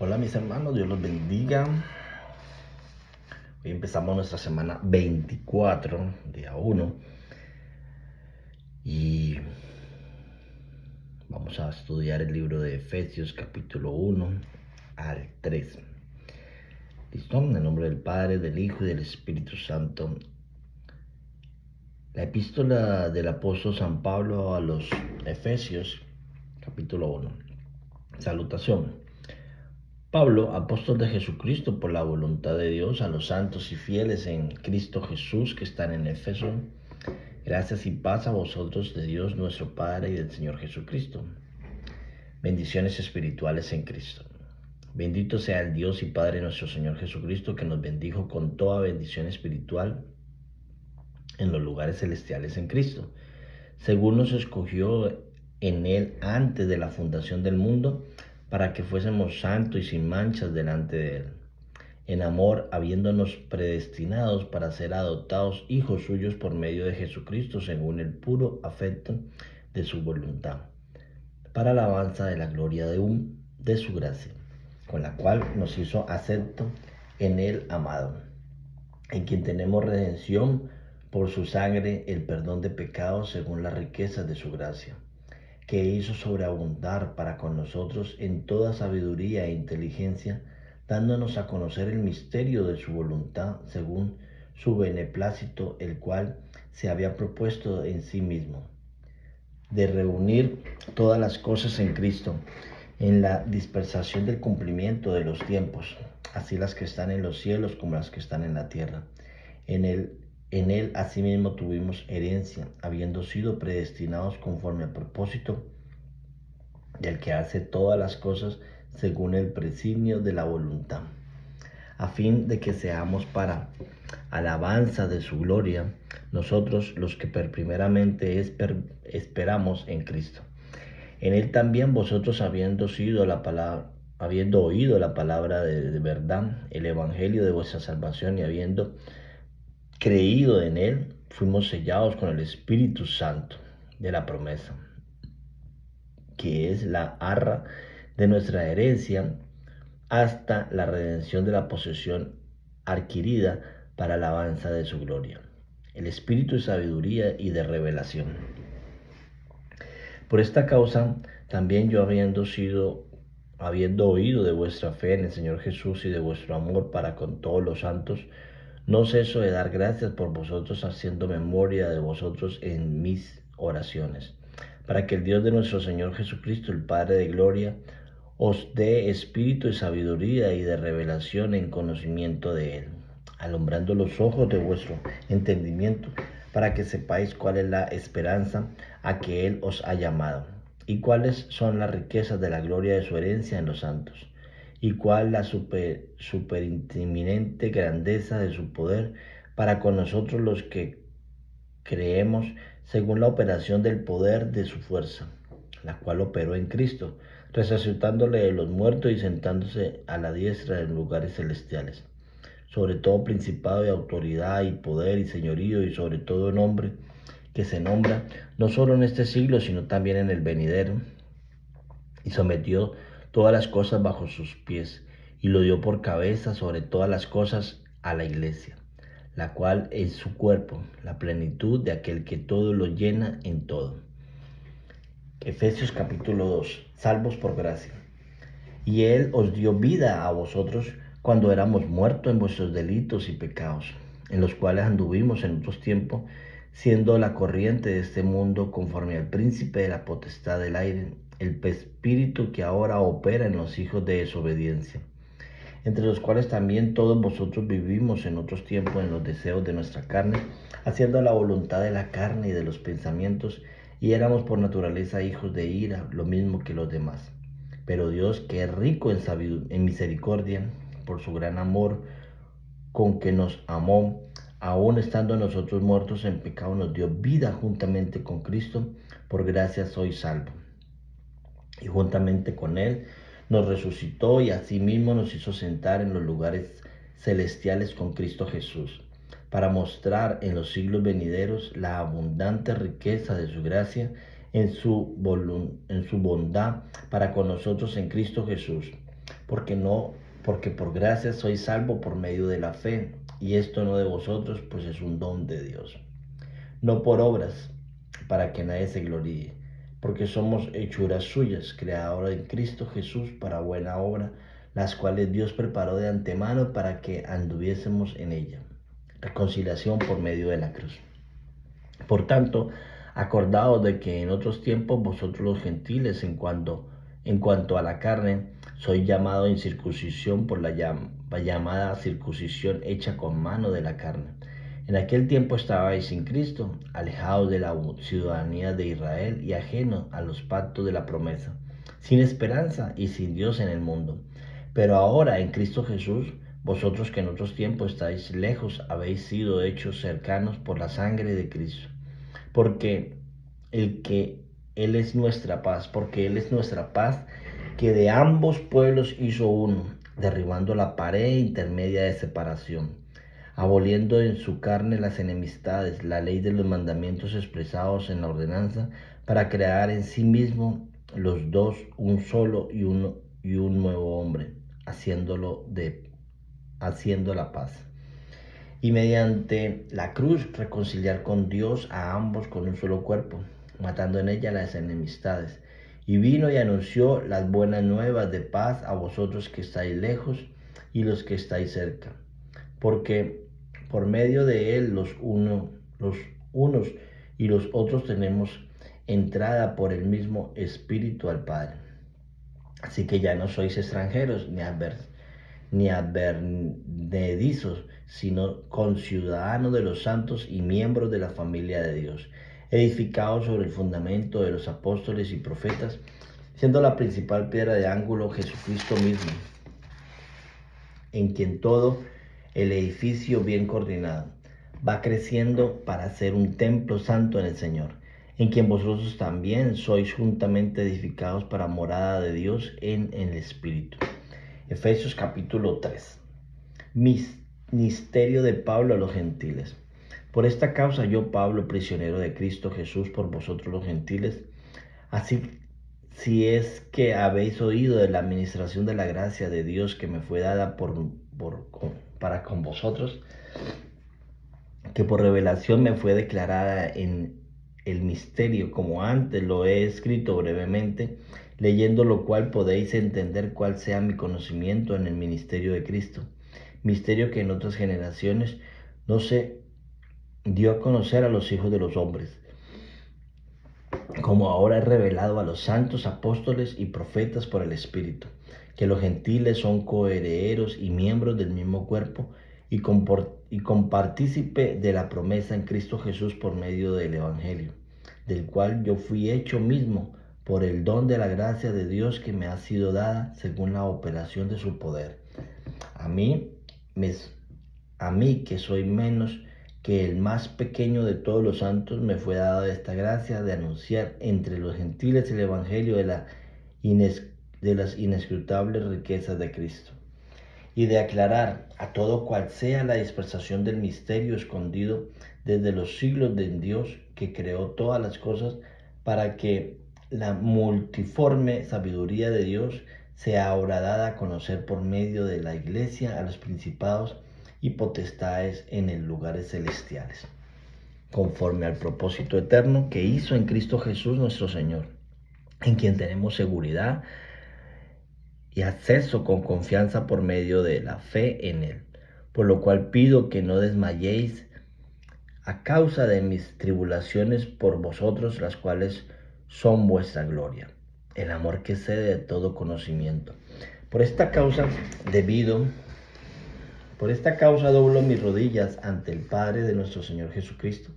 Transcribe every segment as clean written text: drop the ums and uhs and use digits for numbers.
Hola mis hermanos, Dios los bendiga. Hoy empezamos nuestra semana 24, día 1, y vamos a estudiar el libro de Efesios capítulo 1 al 3. ¿Listo? En el nombre del Padre, del Hijo y del Espíritu Santo. La epístola del apóstol San Pablo a los Efesios capítulo 1. Salutación. Pablo, apóstol de Jesucristo por la voluntad de Dios, a los santos y fieles en Cristo Jesús que están en Éfeso, gracias y paz a vosotros de Dios nuestro Padre y del Señor Jesucristo. Bendiciones espirituales en Cristo. Bendito sea el Dios y Padre nuestro Señor Jesucristo, que nos bendijo con toda bendición espiritual en los lugares celestiales en Cristo, según nos escogió en Él antes de la fundación del mundo, para que fuésemos santos y sin manchas delante de Él, en amor, habiéndonos predestinados para ser adoptados hijos suyos por medio de Jesucristo, según el puro afecto de su voluntad, para alabanza de la gloria de su gracia, con la cual nos hizo acepto en el amado, en quien tenemos redención por su sangre, el perdón de pecados según las riquezas de su gracia, que hizo sobreabundar para con nosotros en toda sabiduría e inteligencia, dándonos a conocer el misterio de su voluntad según su beneplácito, el cual se había propuesto en sí mismo, de reunir todas las cosas en Cristo, en la dispersación del cumplimiento de los tiempos, así las que están en los cielos como las que están en la tierra. En él asimismo tuvimos herencia, habiendo sido predestinados conforme al propósito del que hace todas las cosas según el presidio de la voluntad, a fin de que seamos para alabanza de su gloria, nosotros los que primeramente esperamos en Cristo. En él también vosotros habiendo oído la palabra de verdad, el evangelio de vuestra salvación, y habiendo creído en él, fuimos sellados con el Espíritu Santo de la promesa, que es la arra de nuestra herencia, hasta la redención de la posesión adquirida para alabanza de su gloria, el espíritu de sabiduría y de revelación. Por esta causa, también yo habiendo oído de vuestra fe en el Señor Jesús y de vuestro amor para con todos los santos, no ceso de dar gracias por vosotros, haciendo memoria de vosotros en mis oraciones, para que el Dios de nuestro Señor Jesucristo, el Padre de gloria, os dé espíritu de sabiduría y de revelación en conocimiento de Él, alumbrando los ojos de vuestro entendimiento, para que sepáis cuál es la esperanza a que Él os ha llamado, y cuáles son las riquezas de la gloria de su herencia en los santos, y cuál la superinminente grandeza de su poder para con nosotros los que creemos, según la operación del poder de su fuerza, la cual operó en Cristo, resucitándole de los muertos y sentándose a la diestra de los lugares celestiales, sobre todo principado y autoridad y poder y señorío, y sobre todo nombre que se nombra, no solo en este siglo, sino también en el venidero, y sometió todas las cosas bajo sus pies, y lo dio por cabeza sobre todas las cosas a la iglesia, la cual es su cuerpo, la plenitud de aquel que todo lo llena en todo. Efesios capítulo 2. Salvos por gracia. Y Él os dio vida a vosotros cuando éramos muertos en vuestros delitos y pecados, en los cuales anduvimos en otros tiempos, siendo la corriente de este mundo conforme al príncipe de la potestad del aire, el espíritu que ahora opera en los hijos de desobediencia, entre los cuales también todos vosotros vivimos en otros tiempos en los deseos de nuestra carne, haciendo la voluntad de la carne y de los pensamientos, y éramos por naturaleza hijos de ira, lo mismo que los demás. Pero Dios, que es rico en misericordia, por su gran amor con que nos amó, aun estando nosotros muertos en pecado, nos dio vida juntamente con Cristo. Por gracia sois salvos. Y juntamente con Él nos resucitó y asimismo nos hizo sentar en los lugares celestiales con Cristo Jesús, para mostrar en los siglos venideros la abundante riqueza de su gracia en su bondad para con nosotros en Cristo Jesús. porque por gracia sois salvo por medio de la fe, y esto no de vosotros, pues es un don de Dios. No por obras, para que nadie se gloríe, porque somos hechuras suyas, creadas en Cristo Jesús para buena obra, las cuales Dios preparó de antemano para que anduviésemos en ella. Reconciliación por medio de la cruz. Por tanto, acordaos de que en otros tiempos vosotros los gentiles, en cuanto a la carne, sois llamados en circuncisión por la llamada circuncisión hecha con mano de la carne. En aquel tiempo estabais sin Cristo, alejados de la ciudadanía de Israel y ajenos a los pactos de la promesa, sin esperanza y sin Dios en el mundo. Pero ahora en Cristo Jesús, vosotros que en otros tiempos estáis lejos, habéis sido hechos cercanos por la sangre de Cristo. Porque Él es nuestra paz, que de ambos pueblos hizo uno, derribando la pared intermedia de separación, aboliendo en su carne las enemistades, la ley de los mandamientos expresados en la ordenanza, para crear en sí mismo los dos un solo y un nuevo hombre, haciendo la paz. Y mediante la cruz reconciliar con Dios a ambos con un solo cuerpo, matando en ella las enemistades. Y vino y anunció las buenas nuevas de paz a vosotros que estáis lejos y los que estáis cerca. Porque por medio de él los unos y los otros tenemos entrada por el mismo Espíritu al Padre. Así que ya no sois extranjeros ni advenedizos, sino conciudadanos de los santos y miembros de la familia de Dios, edificados sobre el fundamento de los apóstoles y profetas, siendo la principal piedra de ángulo Jesucristo mismo, en quien todo el edificio bien coordinado va creciendo para ser un templo santo en el Señor, en quien vosotros también sois juntamente edificados para morada de Dios en el Espíritu. Efesios capítulo 3. Ministerio de Pablo a los gentiles. Por esta causa yo, Pablo, prisionero de Cristo Jesús por vosotros los gentiles, así si es que habéis oído de la administración de la gracia de Dios que me fue dada para con vosotros, que por revelación me fue declarada en el misterio, como antes lo he escrito brevemente, leyendo lo cual podéis entender cuál sea mi conocimiento en el ministerio de Cristo, misterio que en otras generaciones no se dio a conocer a los hijos de los hombres, como ahora es revelado a los santos apóstoles y profetas por el Espíritu, que los gentiles son coherederos y miembros del mismo cuerpo y compartícipe de la promesa en Cristo Jesús por medio del Evangelio, del cual yo fui hecho mismo por el don de la gracia de Dios que me ha sido dada según la operación de su poder. A mí que soy menos que el más pequeño de todos los santos, me fue dada esta gracia de anunciar entre los gentiles el Evangelio de las inescrutables riquezas de Cristo, y de aclarar a todo cual sea la dispersación del misterio escondido desde los siglos de Dios que creó todas las cosas, para que la multiforme sabiduría de Dios sea ahora dada a conocer por medio de la Iglesia a los principados y potestades en los lugares celestiales, conforme al propósito eterno que hizo en Cristo Jesús nuestro Señor, en quien tenemos seguridad y acceso con confianza por medio de la fe en Él. Por lo cual pido que no desmayéis a causa de mis tribulaciones por vosotros, las cuales son vuestra gloria, el amor que excede de todo conocimiento. Por esta causa doblo mis rodillas ante el Padre de nuestro Señor Jesucristo,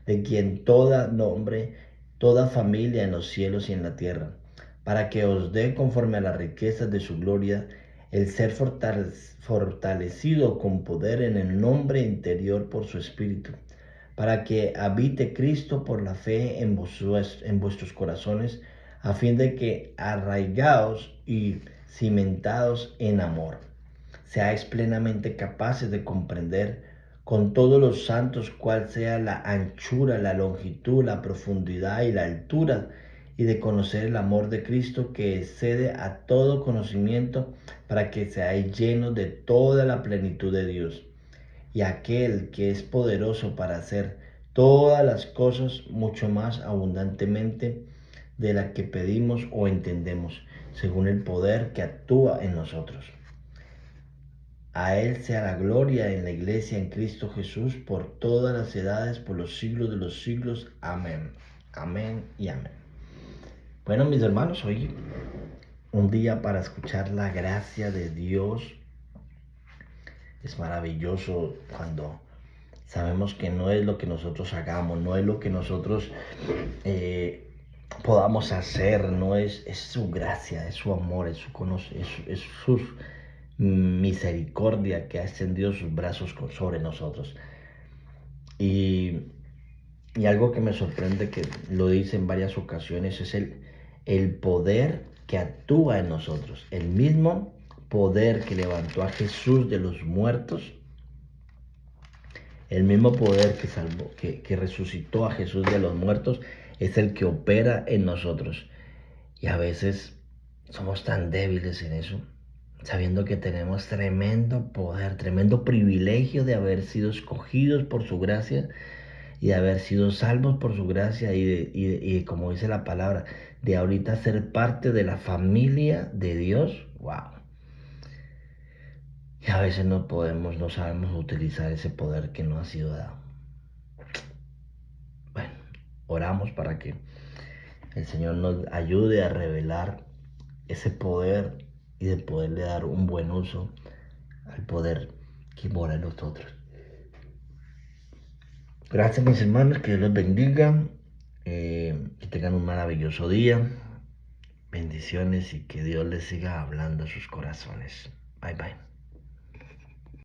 de quien toda nombre, toda familia en los cielos y en la tierra, para que os dé conforme a las riquezas de su gloria, el ser fortalecido con poder en el hombre interior por su Espíritu, para que habite Cristo por la fe en vuestros corazones, a fin de que arraigados y cimentados en amor, seáis plenamente capaces de comprender con todos los santos cuál sea la anchura, la longitud, la profundidad y la altura, y de conocer el amor de Cristo que excede a todo conocimiento, para que seáis llenos de toda la plenitud de Dios. Y aquel que es poderoso para hacer todas las cosas mucho más abundantemente de la que pedimos o entendemos, según el poder que actúa en nosotros. A Él sea la gloria en la iglesia en Cristo Jesús por todas las edades, por los siglos de los siglos. Amén. Amén y amén. Bueno, mis hermanos, hoy un día para escuchar la gracia de Dios. Es maravilloso cuando sabemos que no es lo que nosotros hagamos, no es lo que nosotros podamos hacer, no es su gracia, es su amor, es su misericordia que ha extendido sus brazos sobre nosotros. Y algo que me sorprende, que lo dice en varias ocasiones, es el poder que actúa en nosotros. El mismo poder que levantó a Jesús de los muertos, el mismo poder que salvó, que resucitó a Jesús de los muertos, es el que opera en nosotros. Y a veces somos tan débiles en eso, sabiendo que tenemos tremendo poder, tremendo privilegio de haber sido escogidos por su gracia y de haber sido salvos por su gracia y como dice la palabra, de ahorita ser parte de la familia de Dios. ¡Wow! Y a veces no sabemos utilizar ese poder que nos ha sido dado. Bueno, oramos para que el Señor nos ayude a revelar ese poder y de poderle dar un buen uso al poder que mora en nosotros. Gracias, mis hermanos, que Dios los bendiga, que tengan un maravilloso día, bendiciones y que Dios les siga hablando a sus corazones. Bye bye.